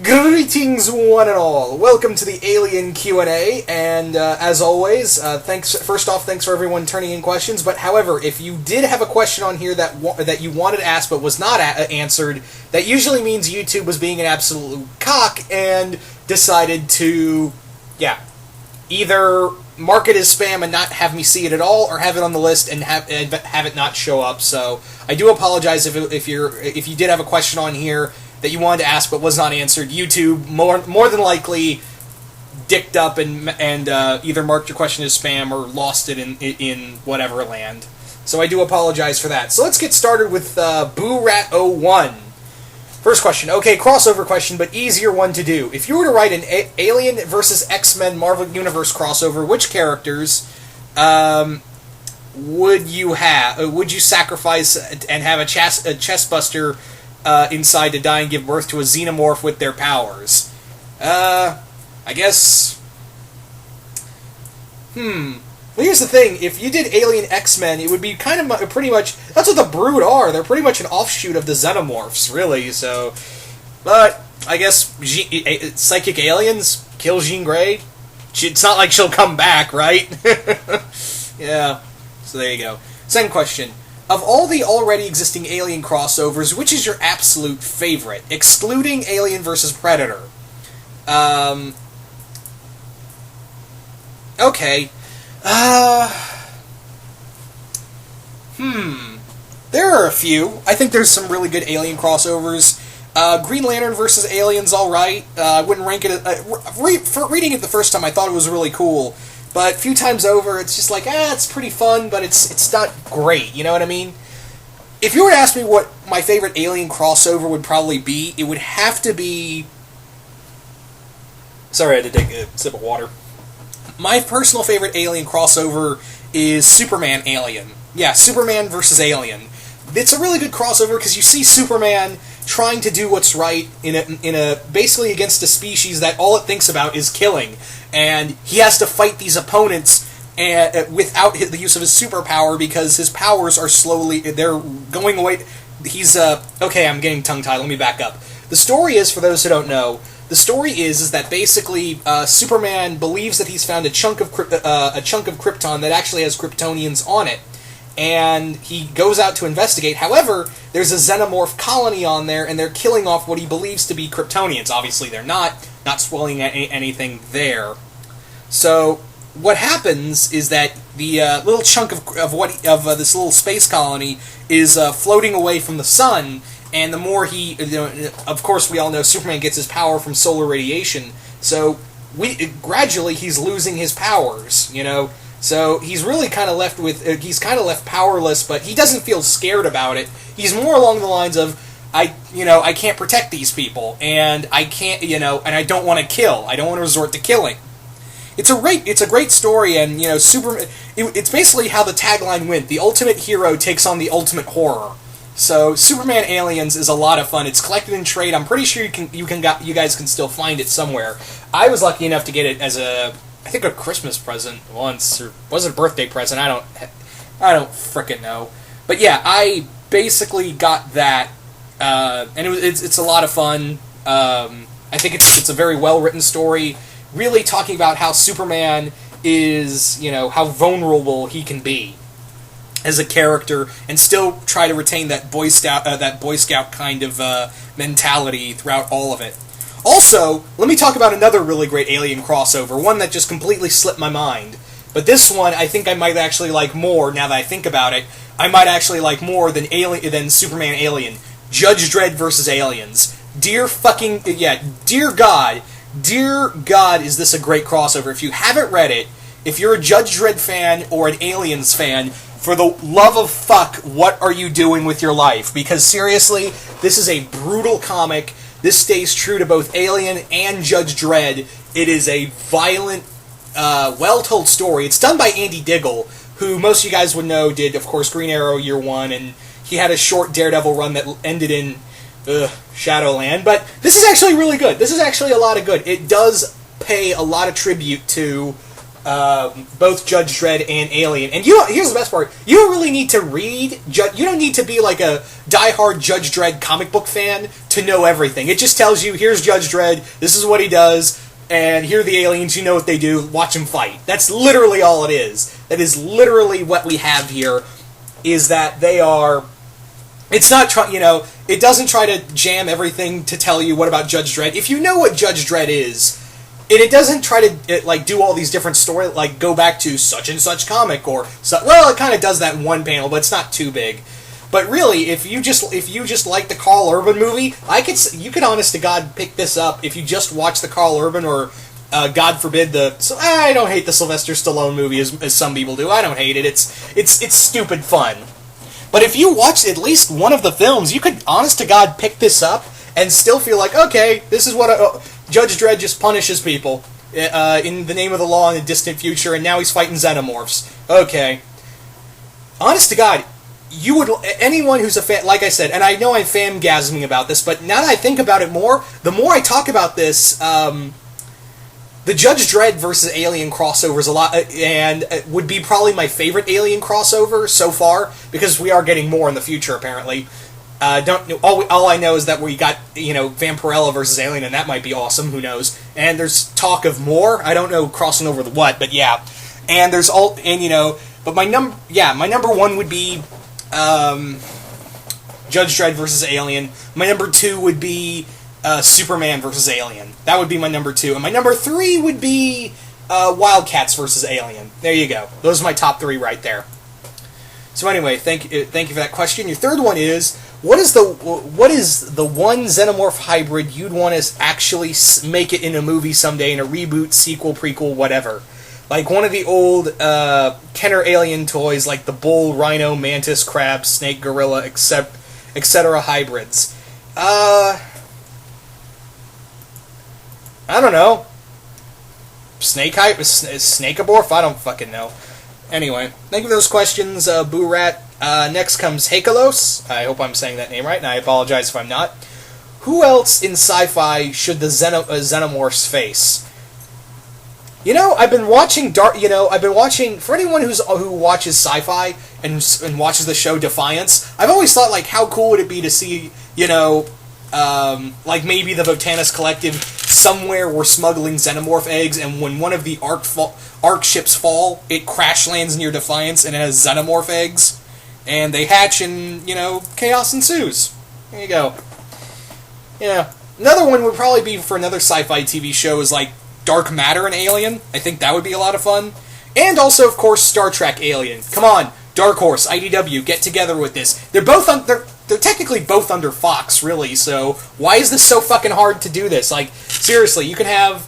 Greetings, one and all. Welcome to the Alien Q&A, and as always, thanks for everyone turning in questions. But however, if you did have a question on here that you wanted to ask but was not answered, that usually means YouTube was being an absolute cock and decided to, either mark it as spam and not have me see it at all, or have it on the list and have it not show up. So I do apologize if you did have a question on here that you wanted to ask but was not answered. YouTube more than likely dicked up and either marked your question as spam or lost it in whatever land. So I do apologize for that. So let's get started with BooRat01. First question. Okay, crossover question, but easier one to do. If you were to write an Alien vs. X-Men Marvel Universe crossover, which characters would you sacrifice and have a chestbuster inside to die and give birth to a xenomorph with their powers? I guess... Well, here's the thing. If you did Alien X-Men, it would be kind of pretty much... That's what the Brood are. They're pretty much an offshoot of the Xenomorphs, really, so... But, I guess, Psychic Aliens kill Jean Grey. It's not like she'll come back, right? Yeah. So there you go. Second question. Of all the already existing Alien crossovers, which is your absolute favorite, excluding Alien vs. Predator? Okay. There are a few. I think there's some really good Alien crossovers. Green Lantern vs. Alien's alright. I wouldn't rank it... for reading it the first time, I thought it was really cool. But a few times over, it's just like, it's pretty fun, but it's not great, you know what I mean? If you were to ask me what my favorite Alien crossover would probably be, it would have to be... Sorry, I had to take a sip of water. My personal favorite Alien crossover is Superman Alien. Yeah, Superman versus Alien. It's a really good crossover because you see Superman trying to do what's right in a basically against a species that all it thinks about is killing, and he has to fight these opponents without the use of his superpower because his powers are they're going away. He's okay. I'm getting tongue-tied. Let me back up. The story is, for those who don't know, the story is that basically Superman believes that he's found a chunk of Krypton that actually has Kryptonians on it. And he goes out to investigate. However, there's a xenomorph colony on there, and they're killing off what he believes to be Kryptonians. Obviously, they're not spoiling anything there. So, what happens is that the little chunk of this little space colony is floating away from the sun, and the more of course, we all know Superman gets his power from solar radiation. So, gradually he's losing his powers, you know. So he's really kind of left left powerless, but he doesn't feel scared about it. He's more along the lines of, I can't protect these people, and I can't, and I don't want to kill. I don't want to resort to killing. It's a great story, and, Superman, it's basically how the tagline went. The ultimate hero takes on the ultimate horror. So Superman Aliens is a lot of fun. It's collected in trade. I'm pretty sure you guys can still find it somewhere. I was lucky enough to get it as a Christmas present once, or was it a birthday present? I don't frickin' know. But yeah, I basically got that, and it's a lot of fun. I think it's a very well written story, really talking about how Superman is, how vulnerable he can be as a character, and still try to retain that Boy Scout kind of mentality throughout all of it. Also, let me talk about another really great Alien crossover, one that just completely slipped my mind. But this one, I think I might actually like more, now that I think about it. I might actually like more than Superman Alien. Judge Dredd versus Aliens. Dear God, is this a great crossover. If you haven't read it, if you're a Judge Dredd fan or an Aliens fan, for the love of fuck, what are you doing with your life? Because seriously, this is a brutal comic. This stays true to both Alien and Judge Dredd. It is a violent, well-told story. It's done by Andy Diggle, who most of you guys would know did, of course, Green Arrow Year 1, and he had a short Daredevil run that ended in Shadowland. But this is actually really good. This is actually a lot of good. It does pay a lot of tribute to both Judge Dredd and Alien. And here's the best part: you don't really need to read. You don't need to be like a diehard Judge Dredd comic book fan to know everything. It just tells you, here's Judge Dredd. This is what he does. And here are the aliens. You know what they do. Watch them fight. That's literally all it is. That is literally what we have here. Is that they are. It's not it doesn't try to jam everything to tell you what about Judge Dredd. If you know what Judge Dredd is, and it doesn't try to do all these different stories, like go back to such and such comic or well, it kind of does that in one panel, but it's not too big. But really, if you just like the Karl Urban movie, you could honest to God pick this up if you just watch the Karl Urban or God forbid I don't hate the Sylvester Stallone movie as some people do. I don't hate it. It's stupid fun. But if you watch at least one of the films, you could, honest to God, pick this up and still feel like, okay, this is what Judge Dredd just punishes people in the name of the law in the distant future, and now he's fighting xenomorphs. Okay. Honest to God, anyone who's a fan, like I said, and I know I'm fangasming about this, but now that I think about it more, the more I talk about this, the Judge Dredd versus Alien crossover is a lot, and would be probably my favorite Alien crossover so far, because we are getting more in the future, apparently. All I know is that we got, Vampirella versus Alien, and that might be awesome, who knows. And there's talk of more, I don't know crossing over the what, but yeah. And there's but my number one would be Judge Dredd versus Alien. My number two would be Superman versus Alien. That would be my number two. And my number three would be Wildcats versus Alien. There you go. Those are my top three right there. So anyway, thank you for that question. Your third one is, what is the one xenomorph hybrid you'd want to actually make it in a movie someday, in a reboot, sequel, prequel, whatever? Like one of the old Kenner Alien toys, like the bull, rhino, mantis, crab, snake, gorilla, etc. hybrids. I don't know. Snakeaborf? I don't fucking know. Anyway, thank you for those questions, Boo Rat. Next comes Hekalos. I hope I'm saying that name right, and I apologize if I'm not. Who else in sci-fi should the xenomorphs face? I've been watching for anyone who watches sci-fi and watches the show Defiance, I've always thought, like, how cool would it be to see, like maybe the Votanus Collective somewhere were smuggling xenomorph eggs, and when one of the Ark ships fall, it crash lands near Defiance and it has xenomorph eggs, and they hatch and, chaos ensues. There you go. Yeah. Another one would probably be for another sci-fi TV show is like Dark Matter and Alien. I think that would be a lot of fun. And also, of course, Star Trek Alien. Come on, Dark Horse, IDW, get together with this. They're technically both under Fox, really, so why is this so fucking hard to do this? Like, seriously, you can have,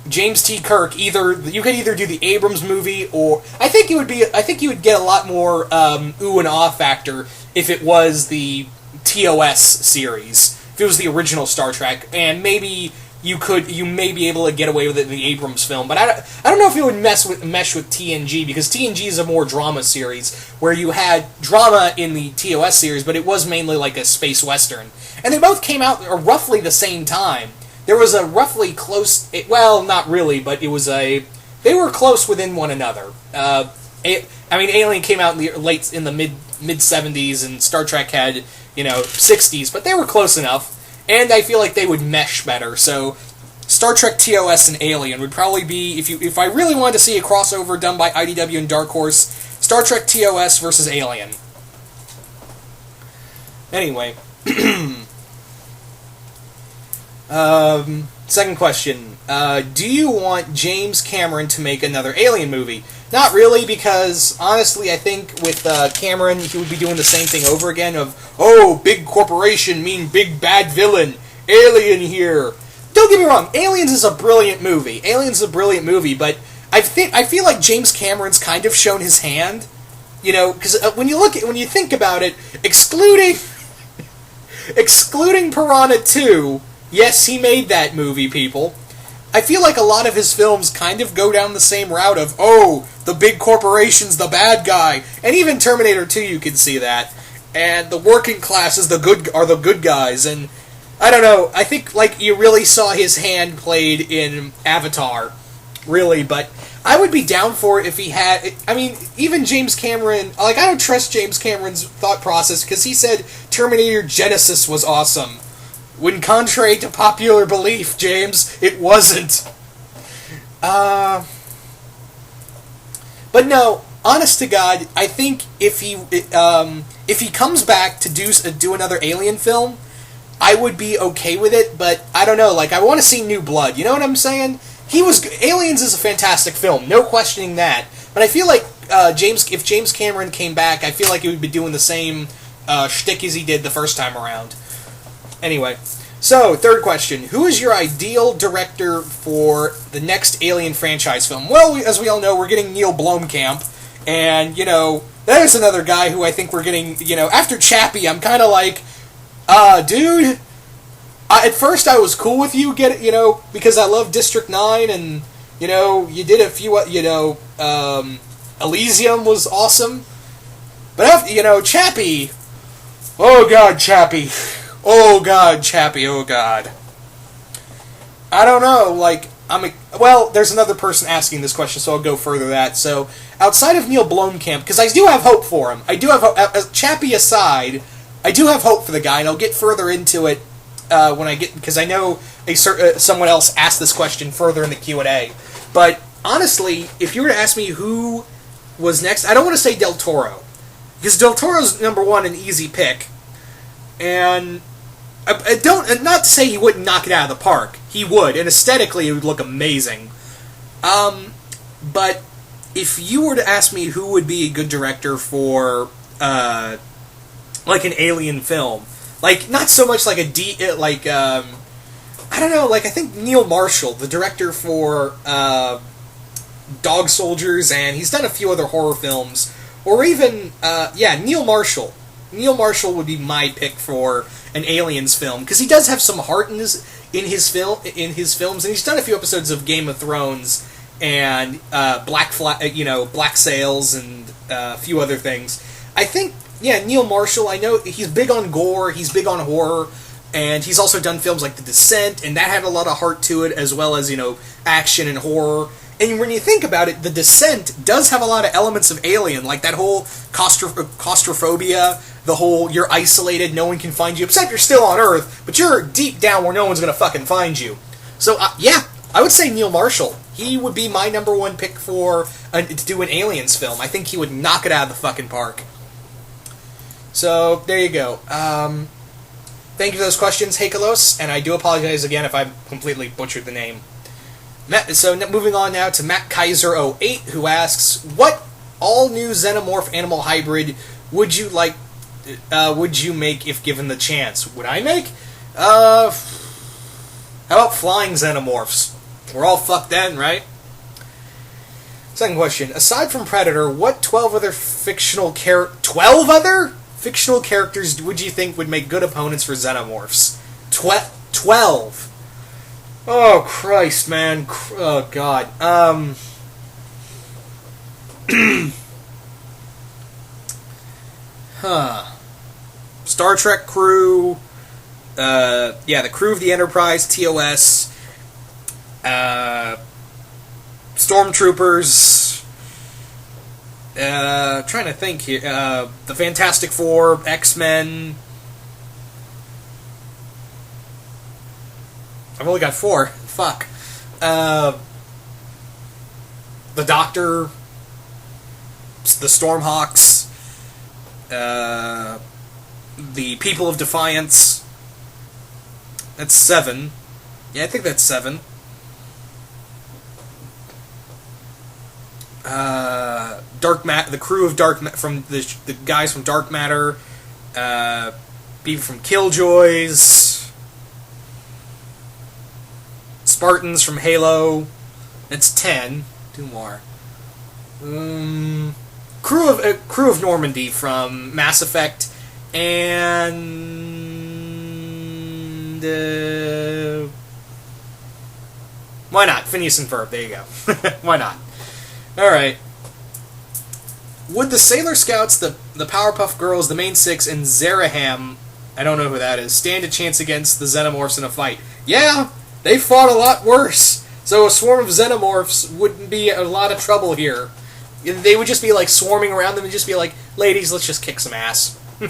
James T. Kirk, you could either do the Abrams movie, or I think you would get a lot more ooh and ah factor if it was the TOS series, if it was the original Star Trek, and maybe you may be able to get away with it in the Abrams film, but I don't know if it would mesh with TNG, because TNG is a more drama series, where you had drama in the TOS series, but it was mainly like a space western. And they both came out roughly the same time. There was a roughly close, well, not really, but they were close within one another. Alien came out in the mid 70s, and Star Trek had, 60s, but they were close enough. And I feel like they would mesh better, so Star Trek TOS and Alien would probably be, if I really wanted to see a crossover done by IDW and Dark Horse, Star Trek TOS versus Alien. Anyway. Second question. Do you want James Cameron to make another Alien movie? Not really, because, honestly, I think with Cameron, he would be doing the same thing over again of, big corporation mean big bad villain, Alien here. Don't get me wrong, Aliens is a brilliant movie. But I feel like James Cameron's kind of shown his hand, because when you think about it, excluding Piranha 2, yes, he made that movie, people. I feel like a lot of his films kind of go down the same route of, the big corporation's the bad guy. And even Terminator 2, you can see that. And the working class are the good guys. And I don't know, I think like you really saw his hand played in Avatar. really, but I would be down for it if he had. I mean, even James Cameron. Like, I don't trust James Cameron's thought process because he said Terminator Genesis was awesome. When contrary to popular belief, James, it wasn't. But no, honest to God, I think if he comes back to do another Alien film, I would be okay with it. But I don't know. Like, I want to see New Blood. You know what I'm saying? Aliens is a fantastic film, no questioning that. But I feel like if James Cameron came back, I feel like he would be doing the same shtick as he did the first time around. Anyway, so third question: who is your ideal director for the next Alien franchise film? Well, as we all know, we're getting Neil Blomkamp, and there's another guy who I think we're getting. After Chappie, I'm kind of like, dude. At first, I was cool with you, because I love District 9, and, you did a few, Elysium was awesome. But after, Chappie, oh God, Chappie. Oh God, Chappie, oh God. I don't know, there's another person asking this question, so I'll go further that. So, outside of Neil Blomkamp, because I do have hope for him, Chappie aside, I do have hope for the guy, and I'll get further into it because I know someone else asked this question further in the Q&A. But honestly, if you were to ask me who was next, I don't want to say Del Toro, because Del Toro's number one, an easy pick, and not to say he wouldn't knock it out of the park. He would, and aesthetically it would look amazing. But if you were to ask me who would be a good director for an Alien film. Not so much like I don't know, I think Neil Marshall, the director for Dog Soldiers, and he's done a few other horror films, or even, Neil Marshall. Neil Marshall would be my pick for an Aliens film, because he does have some heart in his films, and he's done a few episodes of Game of Thrones, and Black Sails, and a few other things. I think, Neil Marshall, I know he's big on gore, he's big on horror, and he's also done films like The Descent, and that had a lot of heart to it, as well as, action and horror. And when you think about it, The Descent does have a lot of elements of Alien, like that whole claustrophobia, the whole you're isolated, no one can find you, except you're still on Earth, but you're deep down where no one's going to fucking find you. So, I would say Neil Marshall. He would be my number one pick to do an Aliens film. I think he would knock it out of the fucking park. So, there you go. Thank you for those questions, Heikalos, and I do apologize again if I completely butchered the name. So, moving on now to Matt Kaiser08, who asks, what all-new Xenomorph animal hybrid would you make if given the chance? Would I make? How about flying Xenomorphs? We're all fucked then, right? Second question. Aside from Predator, what 12 other fictional characters would you think would make good opponents for Xenomorphs? 12. Oh, Christ, man. Oh, God. Star Trek crew. The crew of the Enterprise, TOS. Stormtroopers. Trying to think here. The Fantastic Four, X-Men. I've only got 4. Fuck. The Doctor. The Stormhawks. The People of Defiance. That's 7. Yeah, I think that's 7. The crew of from the guys from Dark Matter, people from Killjoys, Spartans from Halo. That's 10. 2 more. Crew of Normandy from Mass Effect, and why not? Phineas and Ferb. There you go. Why not? All right. Would the Sailor Scouts, the Powerpuff Girls, the Main Six, and Zaraham, I don't know who that is, stand a chance against the Xenomorphs in a fight? Yeah, they fought a lot worse. So a swarm of xenomorphs wouldn't be a lot of trouble here. They would just be like swarming around them and just be like, ladies, let's just kick some ass. So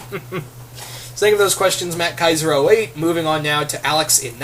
think of those questions, Matt Kaiser 08. Moving on now to Alex in